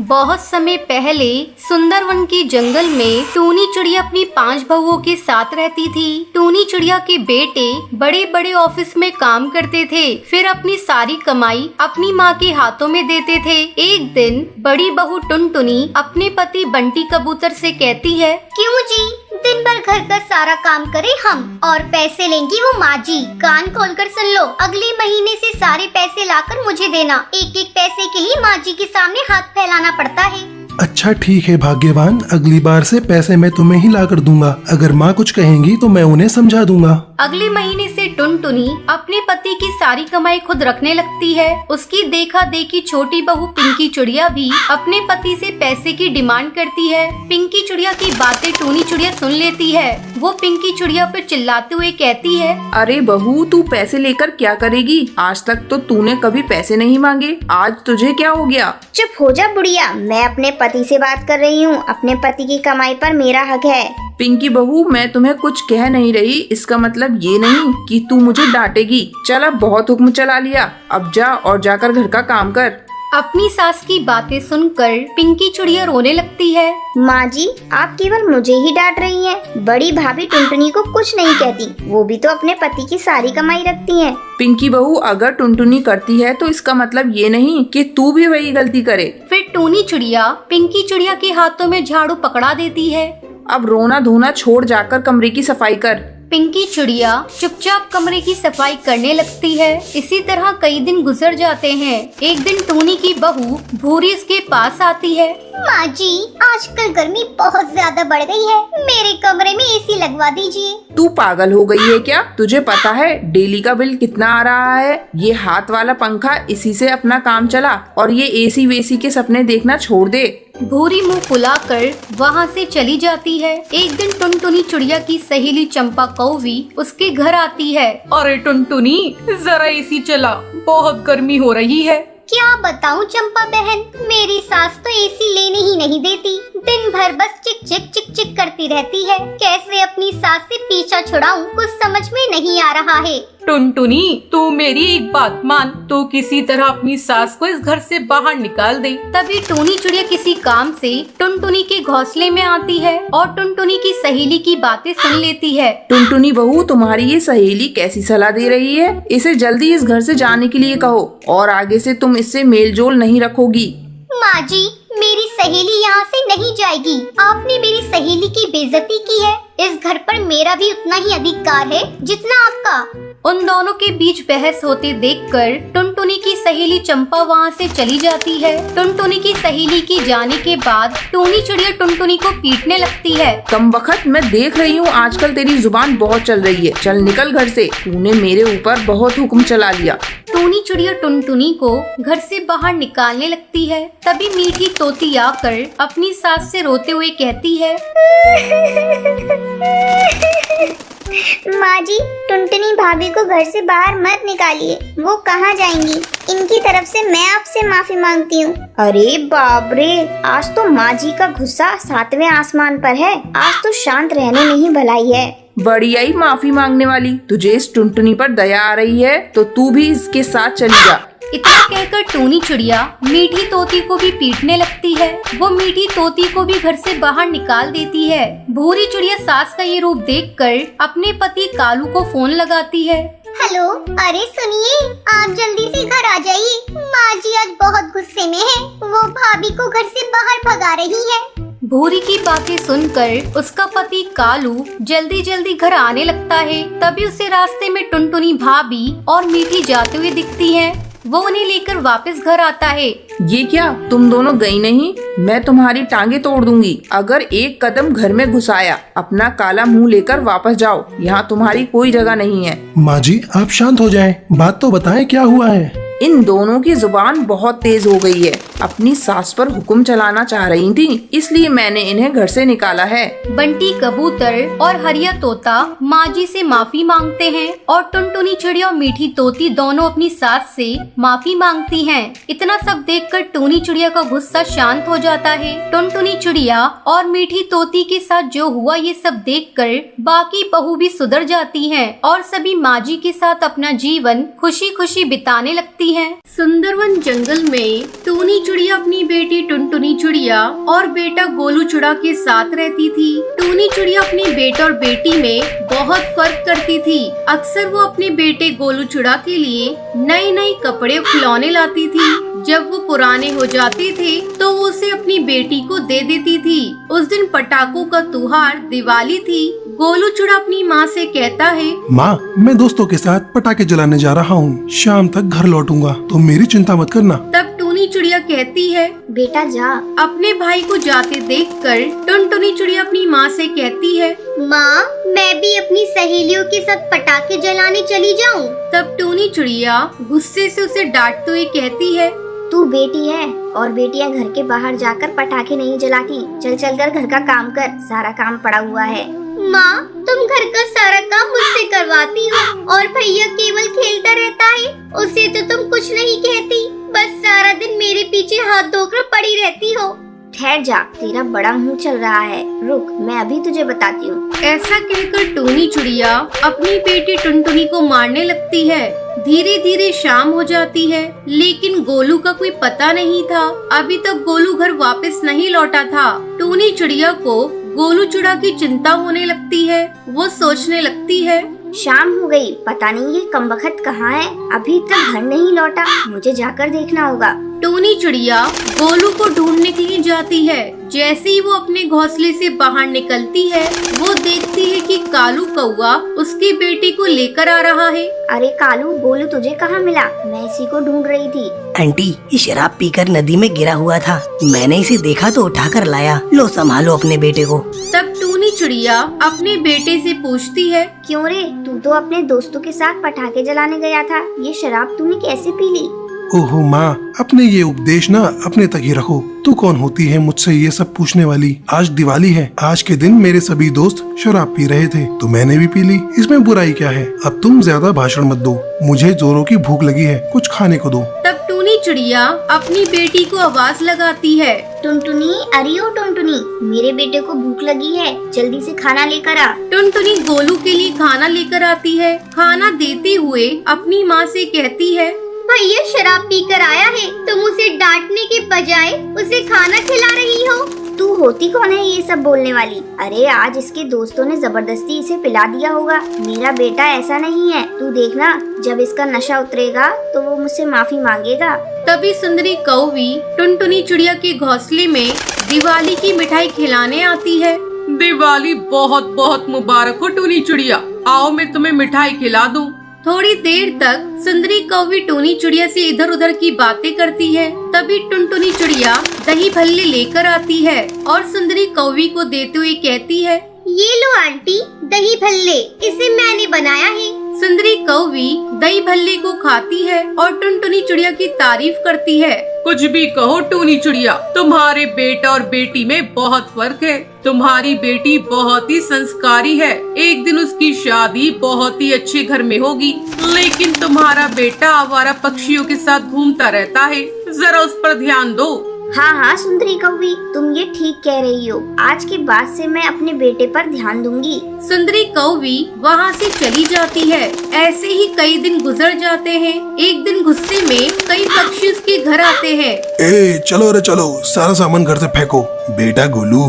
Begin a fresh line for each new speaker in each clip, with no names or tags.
बहुत समय पहले सुंदरवन के जंगल में टूनी चिड़िया अपनी 5 बहुओं के साथ रहती थी। टूनी चिड़िया के बेटे बड़े बड़े ऑफिस में काम करते थे, फिर अपनी सारी कमाई अपनी माँ के हाथों में देते थे। एक दिन बड़ी बहू टुनटुनी अपने पति बंटी कबूतर से कहती है,
क्यों जी, दिन भर घर का सारा काम करे हम और पैसे लेंगी वो माँ जी। कान खोलकर सुन लो, अगले महीने से सारे पैसे लाकर मुझे देना। एक एक पैसे के लिए माँ जी के सामने हाथ फैलाना पड़ता है।
अच्छा ठीक है भाग्यवान, अगली बार से पैसे मैं तुम्हें ही ला कर दूंगा। अगर माँ कुछ कहेंगी तो मैं उन्हें समझा दूंगा।
अगले महीने से टुनटुनी अपने पति की सारी कमाई खुद रखने लगती है। उसकी देखा देखी छोटी बहू पिंकी चिड़िया भी अपने पति से पैसे की डिमांड करती है। पिंकी चिड़िया की बातें टूनी चिड़िया सुन लेती है। वो पिंकी चिड़िया पर चिल्लाते हुए कहती है,
अरे बहू, तू पैसे लेकर क्या करेगी? आज तक तो तूने कभी पैसे नहीं मांगे, आज तुझे क्या हो गया?
चुप हो जा बुढ़िया, मैं अपने पति से बात कर रही हूँ। अपने पति की कमाई पर मेरा हक है।
पिंकी बहू, मैं तुम्हें कुछ कह नहीं रही, इसका मतलब ये नहीं कि तू मुझे डांटेगी। चल अब बहुत हुक्म चला लिया, अब जा और जाकर घर का काम कर।
अपनी सास की बातें सुनकर पिंकी चिड़िया रोने लगती है।
माँ जी, आप केवल मुझे ही डांट रही हैं। बड़ी भाभी टुनटुनी को कुछ नहीं कहती, वो भी तो अपने पति की सारी कमाई रखती हैं।
पिंकी बहू, अगर टुनटुनी करती है तो इसका मतलब ये नहीं कि तू भी वही गलती करे।
फिर टूनी चिड़िया पिंकी चिड़िया के हाथों में झाड़ू पकड़ा देती है।
अब रोना धोना छोड़, जाकर कमरे की सफाई कर।
पिंकी चिड़िया चुपचाप कमरे की सफाई करने लगती है। इसी तरह कई दिन गुजर जाते हैं। एक दिन टूनी की बहू भूरी उसके पास आती है।
माँ जी, आजकल गर्मी बहुत ज्यादा बढ़ गई है, मेरे कमरे में एसी लगवा दीजिए।
तू पागल हो गई है क्या? तुझे पता है डेली का बिल कितना आ रहा है? ये हाथ वाला पंखा, इसी से अपना काम चला और ये एसी वेसी के सपने देखना छोड़ दे।
भूरी मुंह फुलाकर वहाँ से चली जाती है। एक दिन टुनटुनी चिड़िया की सहेली चंपा कौवी उसके घर आती है।
अरे टुनटुनी, जरा एसी चला, बहुत गर्मी हो रही है।
क्या बताऊँ चंपा बहन, मेरी सास तो एसी लेने ही नहीं देती। दिन भर बस चिक चिक चिक चिक करती रहती है। कैसे अपनी सास से पीछा छुड़ाऊं, कुछ समझ में नहीं आ रहा है।
टुनटुनी, तू मेरी एक बात मान, तू किसी तरह अपनी सास को इस घर से बाहर निकाल दे।
तभी टूनी चिड़िया किसी काम से टुनटुनी के घोंसले में आती है और टुनटुनी की सहेली की बातें सुन लेती है।
टुनटुनी बहू, तुम्हारी ये सहेली कैसी सलाह दे रही है? इसे जल्दी इस घर से जाने के लिए कहो और आगे से तुम इससे मेल जोल नहीं रखोगी।
माँ जी, मेरी सहेली यहाँ से नहीं जाएगी। आपने मेरी सहेली की बेइज्जती की है। इस घर पर मेरा भी उतना ही अधिकार है जितना आपका।
उन दोनों के बीच बहस होते देखकर टुनटुनी की सहेली चंपा वहाँ से चली जाती है। टुनटुनी की सहेली की जाने के बाद टूनी चिड़िया टुनटुनी को पीटने लगती है।
कम वक्त, मैं देख रही हूँ आजकल तेरी जुबान बहुत चल रही है। चल निकल घर से, तूने मेरे ऊपर बहुत हुक्म चला लिया।
टूनी चिड़िया टुनटुनी को घर से बाहर निकालने लगती है। तभी मीठी तोती आकर अपनी सास से रोते हुए कहती है,
माँ जी, टुनटुनी भाभी को घर से बाहर मत निकालिए, वो कहाँ जाएंगी। इनकी तरफ से मैं आपसे माफी मांगती हूँ। अरे बाप रे, आज तो माँ जी का गुस्सा 7वें आसमान पर है। आज तो शांत रहने में ही भलाई है।
बड़ी आई माफी मांगने वाली। तुझे इस टुनटुनी पर दया आ रही है तो तू भी इसके साथ चली जा।
इतना कहकर टूनी चिड़िया मीठी तोती को भी पीटने लगती है। वो मीठी तोती को भी घर से बाहर निकाल देती है। भूरी चिड़िया सास का ये रूप देखकर अपने पति कालू को फोन लगाती है।
हेलो, अरे सुनिए, आप जल्दी से घर आ जाइए। माँ जी आज बहुत गुस्से में है, वो भाभी को घर से बाहर भगा रही है।
भूरी की बातें सुनकर उसका पति कालू जल्दी जल्दी घर आने लगता है। तभी उसे रास्ते में टुनटुनी भाभी और मीठी जाते हुए दिखती हैं। वो उन्हें लेकर वापस घर आता है।
ये क्या, तुम दोनों गई नहीं? मैं तुम्हारी टांगे तोड़ दूंगी अगर एक कदम घर में घुसाया। अपना काला मुंह लेकर वापस जाओ, यहाँ तुम्हारी कोई जगह नहीं है।
माँ जी, आप शांत हो जाएं, बात तो बताएं क्या हुआ है।
इन दोनों की जुबान बहुत तेज हो गई है। अपनी सास पर हुक्म चलाना चाह रही थी, इसलिए मैंने इन्हें घर से निकाला है।
बंटी कबूतर और हरिया तोता माँ जी से माफी मांगते हैं और टुनटुनी चिड़िया और मीठी तोती दोनों अपनी सास से माफी मांगती हैं। इतना सब देखकर टूनी चिड़िया का गुस्सा शांत हो जाता है। टुनटुनी चिड़िया और मीठी तोती के साथ जो हुआ ये सब देखकर बाकी बहू भी सुधर जाती हैं और सभी माँ जी के साथ अपना जीवन खुशी खुशी बिताने लगती हैं। सुंदरवन जंगल में टूनी चिड़िया अपनी बेटी टुनटुनी चिड़िया और बेटा गोलू चिड़ा के साथ रहती थी। टूनी चिड़िया अपने बेटे और बेटी में बहुत फर्क करती थी। अक्सर वो अपने बेटे गोलू चिड़ा के लिए नए नए कपड़े और खिलौने लाती थी। जब वो पुराने हो जाते थे तो वो उसे अपनी बेटी को दे देती थी। उस दिन पटाखों का त्योहार दिवाली थी। गोलू चिड़ा अपनी माँ से कहता है,
माँ, मैं दोस्तों के साथ पटाखे जलाने जा रहा हूँ। शाम तक घर लौटूंगा, तो मेरी चिंता मत करना।
तब टूनी चिड़िया कहती है,
बेटा जा।
अपने भाई को जाते देखकर टुनटुनी चिड़िया अपनी माँ से कहती है,
माँ, मैं भी अपनी सहेलियों के साथ पटाखे जलाने चली जाऊँ।
तब टूनी चिड़िया गुस्से से उसे डांटते हुए कहती है,
तू बेटी है और बेटियां घर के बाहर जाकर पटाखे नहीं जलाती। चल चल कर घर का काम कर, सारा काम पड़ा हुआ है। माँ, तुम घर का सारा काम मुझसे करवाती हो और भैया केवल खेलता रहता है, उसे तो तुम कुछ नहीं कहती, बस सारा दिन मेरे पीछे हाथ धोकर पड़ी रहती हो। ठहर जा, तेरा बड़ा मुंह चल रहा है, रुक मैं अभी तुझे बताती हूँ।
ऐसा कहकर टूनी चिड़िया अपनी बेटी टुनटुनी को मारने लगती है। धीरे धीरे शाम हो जाती है, लेकिन गोलू का कोई पता नहीं था। अभी तक गोलू घर वापस नहीं लौटा था। टूनी चिड़िया को गोलू चिड़ा की चिंता होने लगती है। वो सोचने लगती है,
शाम हो गई, पता नहीं ये कमबख्त कहाँ है, अभी तक घर नहीं लौटा, मुझे जाकर देखना होगा।
टूनी चिड़िया गोलू को ढूंढने के लिए जाती है। जैसे ही वो अपने घोंसले से बाहर निकलती है, वो देखती है कि कालू कौवा उसकी बेटी को लेकर आ रहा है।
अरे कालू, गोलू तुझे कहाँ मिला? मैं इसी को ढूंढ रही थी।
आंटी, ये शराब पीकर नदी में गिरा हुआ था, मैंने इसे देखा तो उठाकर लाया। लो संभालो अपने बेटे को।
तब टूनी चिड़िया अपने बेटे से पूछती है,
क्यों रे, तू तो अपने दोस्तों के साथ पटाखे जलाने गया था, ये शराब तूने कैसे पी ली?
ओहो माँ, अपने ये उपदेश ना अपने तक ही रखो। तू कौन होती है मुझसे ये सब पूछने वाली? आज दिवाली है, आज के दिन मेरे सभी दोस्त शराब पी रहे थे तो मैंने भी पी ली, इसमें बुराई क्या है? अब तुम ज्यादा भाषण मत दो, मुझे जोरों की भूख लगी है, कुछ खाने को दो।
तब टूनी चिड़िया अपनी बेटी को आवाज लगाती है,
टुनटुनी, अरे ओ टुनटुनी, मेरे बेटे को भूख लगी है, जल्दी से खाना लेकर आ।
टुनटुनी गोलू के लिए खाना लेकर आती है। खाना देते हुए अपनी माँ से कहती है,
भैया शराब पीकर आया है, तुम उसे डांटने के बजाय उसे खाना खिला रही हो। तू होती कौन है ये सब बोलने वाली? अरे आज इसके दोस्तों ने जबरदस्ती इसे पिला दिया होगा। मेरा बेटा ऐसा नहीं है, तू देखना, जब इसका नशा उतरेगा तो वो मुझसे माफी मांगेगा।
तभी सुंदरी कौवी टुनटुनी चिड़िया के घोंसले में दिवाली की मिठाई खिलाने आती है।
दिवाली बहुत बहुत मुबारक हो टूनी चिड़िया, आओ मैं तुम्हें मिठाई खिला दूं।
थोड़ी देर तक सुंदरी कौवी टूनी चिड़िया से इधर उधर की बातें करती है। तभी टुनटुनी चिड़िया दही भल्ले लेकर आती है और सुंदरी कौवी को देते हुए कहती है,
ये लो आंटी, दही भल्ले, इसे मैंने बनाया है।
सुंदरी कौवी दही भल्ले को खाती है और टुनटुनी चिड़िया की तारीफ करती है।
कुछ भी कहो टूनी चिड़िया, तुम्हारे बेटा और बेटी में बहुत फर्क है। तुम्हारी बेटी बहुत ही संस्कारी है, एक दिन उसकी शादी बहुत ही अच्छे घर में होगी, लेकिन तुम्हारा बेटा आवारा पक्षियों के साथ घूमता रहता है, जरा उस पर ध्यान दो।
हाँ हाँ सुंदरी कौवी, तुम ये ठीक कह रही हो, आज के बाद से मैं अपने बेटे पर ध्यान दूंगी।
सुंदरी कौवी वहाँ से चली जाती है। ऐसे ही कई दिन गुजर जाते हैं। एक दिन गुस्से में कई पक्षी उसके घर आते हैं।
ए चलो रे चलो, सारा सामान घर से फेंको। बेटा गोलू,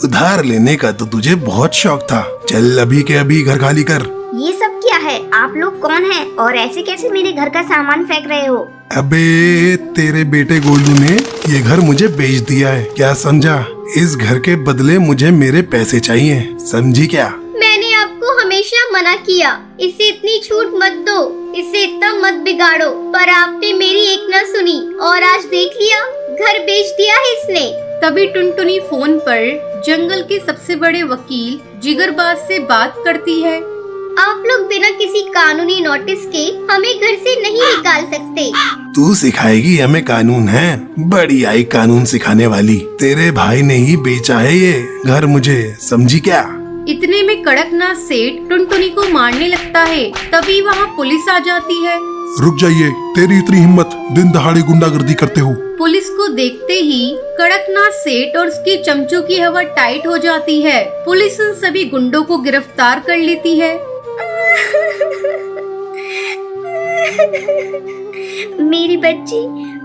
उधार लेने का तो तुझे बहुत शौक था, चल अभी के अभी घर खाली कर।
ये सब क्या है? आप लोग कौन हैं और ऐसे कैसे मेरे घर का सामान फेंक रहे हो?
अबे तेरे बेटे गोलू ने ये घर मुझे बेच दिया है, क्या समझा? इस घर के बदले मुझे मेरे पैसे चाहिए, समझी क्या?
मैंने आपको हमेशा मना किया, इसे इतनी छूट मत दो, इसे इतना मत बिगाड़ो, पर आपने मेरी एक न सुनी और आज देख लिया, घर बेच दिया है इसने।
तभी टुनटुनी फोन पर जंगल के सबसे बड़े वकील जिगरबाज से बात करती है।
आप लोग बिना किसी कानूनी नोटिस के हमें घर से नहीं निकाल सकते।
तू सिखाएगी हमें कानून है? बड़ी आई कानून सिखाने वाली। तेरे भाई ने ही बेचा है ये घर मुझे, समझी क्या?
इतने में कड़कनाथ सेठ टुनटुनी को मारने लगता है। तभी वहाँ पुलिस आ जाती है।
रुक जाइए, तेरी इतनी हिम्मत, दिन दहाड़े गुंडागर्दी करते हो।
पुलिस को देखते ही कड़कनाथ सेठ और उसके चमचों की हवा टाइट हो जाती है। पुलिस उन सभी गुंडों को गिरफ्तार कर लेती है।
मेरी बच्ची,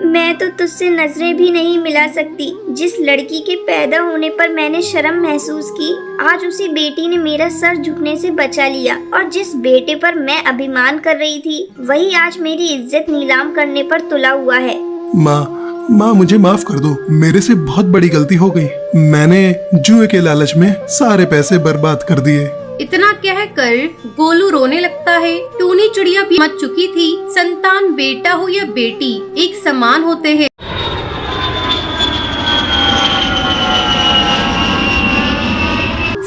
मैं तो तुझसे नजरें भी नहीं मिला सकती। जिस लड़की के पैदा होने पर मैंने शर्म महसूस की, आज उसी बेटी ने मेरा सर झुकने से बचा लिया। और जिस बेटे पर मैं अभिमान कर रही थी, वही आज मेरी इज्जत नीलाम करने पर तुला हुआ है।
माँ मुझे माफ कर दो, मेरे से बहुत बड़ी गलती हो गई। मैंने जुए के लालच में सारे पैसे बर्बाद कर दिए।
इतना कहकर गोलू रोने लगता है। टूनी चिड़िया भी मच चुकी थी। संतान बेटा हो या बेटी, एक समान होते हैं।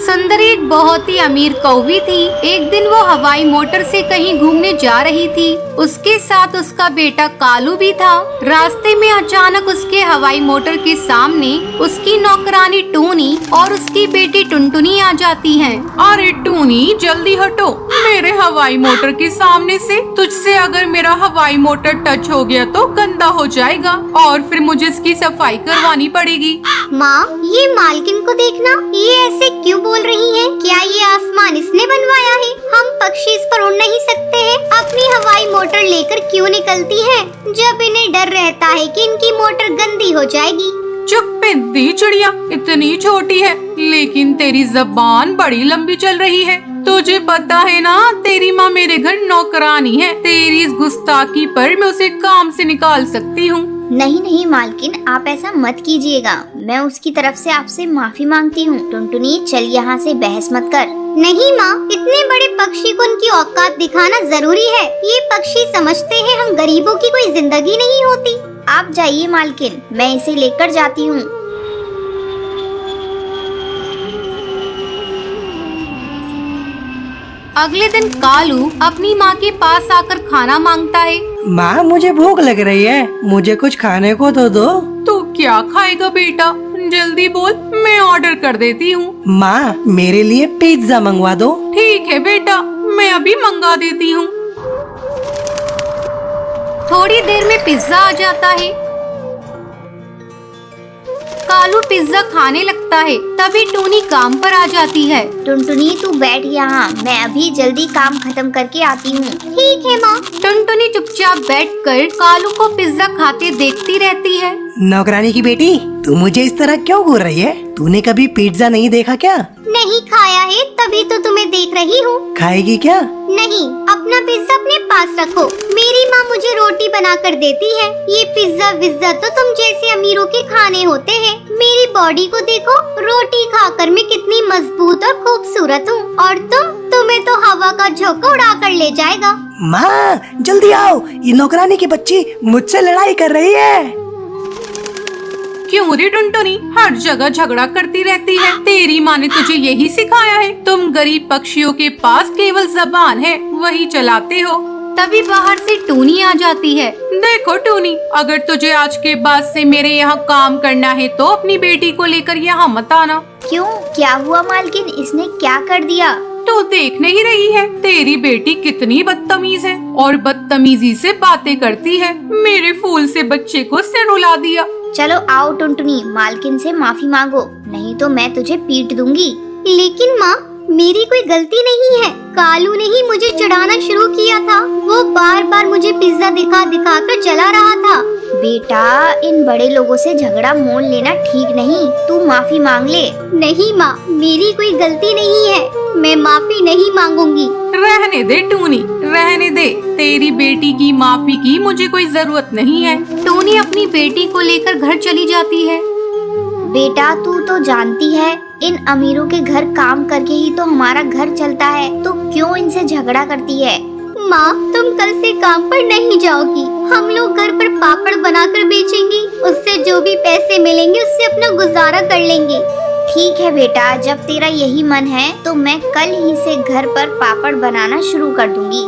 सुंदरी एक बहुत ही अमीर कौवी थी। एक दिन वो हवाई मोटर से कहीं घूमने जा रही थी। उसके साथ उसका बेटा कालू भी था। रास्ते में अचानक उसके हवाई मोटर के सामने उसकी नौकरानी टूनी और उसकी बेटी टुनटुनी आ जाती हैं।
अरे टूनी, जल्दी हटो मेरे हवाई मोटर के सामने से। तुझसे अगर मेरा हवाई मोटर टच हो गया तो गंदा हो जाएगा और फिर मुझे इसकी सफाई करवानी पड़ेगी।
माँ, ये मालकिन को देखना, ये ऐसे क्यों बोल रही है? क्या ये आसमान इसने बनवाया है? हम पक्षी इस पर उड़ नहीं सकते हैं? अपनी हवाई मोटर लेकर क्यों निकलती है जब इन्हें डर रहता है कि इनकी मोटर गंदी हो जाएगी?
चुप पिंदी चिड़िया, इतनी छोटी है लेकिन तेरी जबान बड़ी लंबी चल रही है। तुझे पता है ना, तेरी माँ मेरे घर नौकरानी है। तेरी इस गुस्ताखी पर मैं उसे काम से निकाल सकती हूँ।
नहीं नहीं मालकिन, आप ऐसा मत कीजिएगा। मैं उसकी तरफ से आपसे माफी मांगती हूँ। टुनटुनी, चल यहाँ से बहस मत कर। नहीं माँ, इतने बड़े पक्षी को उनकी औकात दिखाना जरूरी है। ये पक्षी समझते हैं हम गरीबों की कोई जिंदगी नहीं होती। आप जाइए मालकिन, मैं इसे लेकर जाती हूँ।
अगले दिन कालू अपनी माँ के पास आकर खाना मांगता है।
माँ, मुझे भूख लग रही है, मुझे कुछ खाने को तो दो।
तू क्या खाएगा बेटा? जल्दी बोल, मैं ऑर्डर कर देती हूँ।
माँ, मेरे लिए पिज्जा मंगवा दो।
ठीक है बेटा, मैं अभी मंगा देती हूँ।
थोड़ी देर में पिज्जा आ जाता है। कालू पिज्जा खाने लगता है। तभी टूनी काम पर आ जाती है।
टुनटुनी, तू बैठ यहाँ, मैं अभी जल्दी काम खत्म करके आती हूँ। ठीक है माँ।
टुनटुनी चुपचाप बैठकर कालू को पिज्जा खाते देखती रहती है।
नौकरानी की बेटी, तू मुझे इस तरह क्यों घूर रही है? तूने कभी पिज्जा नहीं देखा क्या?
नहीं खाया है, तभी तो तुम्हें देख रही हूँ।
खाएगी क्या?
नहीं, अपना पिज्जा अपने पास रखो। मेरी माँ मुझे रोटी बना कर देती है। ये पिज्जा विज्जा तो तुम जैसे अमीरों के खाने होते हैं। मेरी बॉडी को देखो, रोटी खाकर मैं कितनी मजबूत और खूबसूरत हूँ। और तुम्हें तो हवा का झोंका उड़ा कर ले जाएगा।
माँ, जल्दी आओ, ये नौकरानी की बच्ची मुझसे लड़ाई कर रही है।
क्यों रे टुनटुनी, हर जगह झगड़ा करती रहती है? तेरी माँ ने तुझे यही सिखाया है? तुम गरीब पक्षियों के पास केवल जबान है, वही चलाते हो।
तभी बाहर से टूनी आ जाती है।
देखो टूनी, अगर तुझे आज के बाद से मेरे यहाँ काम करना है तो अपनी बेटी को लेकर यहाँ मत आना।
क्यों, क्या हुआ मालकिन? इसने क्या कर दिया?
तो देख नहीं रही है, तेरी बेटी कितनी बदतमीज है और बदतमीजी से बातें करती है। मेरे फूल से बच्चे को सिर रुला दिया।
चलो आओ टुनटुनी, मालकिन से माफी मांगो, नहीं तो मैं तुझे पीट दूंगी। लेकिन माँ, मेरी कोई गलती नहीं है। कालू ने ही मुझे चिढ़ाना शुरू किया था। वो बार बार मुझे पिज्जा दिखा दिखा कर जला रहा था। बेटा, इन बड़े लोगों से झगड़ा मोल लेना ठीक नहीं। तू माफी मांग ले। नहीं माँ, मेरी कोई गलती नहीं है, मैं माफी नहीं मांगूंगी।
रहने दे टूनी, रहने दे। तेरी बेटी की माफी की मुझे कोई जरूरत नहीं है।
टूनी अपनी बेटी को लेकर घर चली जाती है।
बेटा, तू तो जानती है, इन अमीरों के घर काम करके ही तो हमारा घर चलता है, तो क्यों इनसे झगड़ा करती है? माँ, तुम कल से काम पर नहीं जाओगी। हम लोग घर पर पापड़ बनाकर बेचेंगे। उससे जो भी पैसे मिलेंगे उससे अपना गुजारा कर लेंगे। ठीक है बेटा, जब तेरा यही मन है तो मैं कल ही से घर पर पापड़ बनाना शुरू कर दूंगी।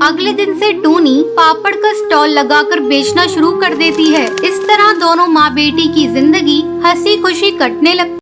अगले दिन से टूनी पापड़ का स्टॉल लगाकर बेचना शुरू कर देती है। इस तरह दोनों माँ बेटी की जिंदगी हंसी खुशी कटने लगती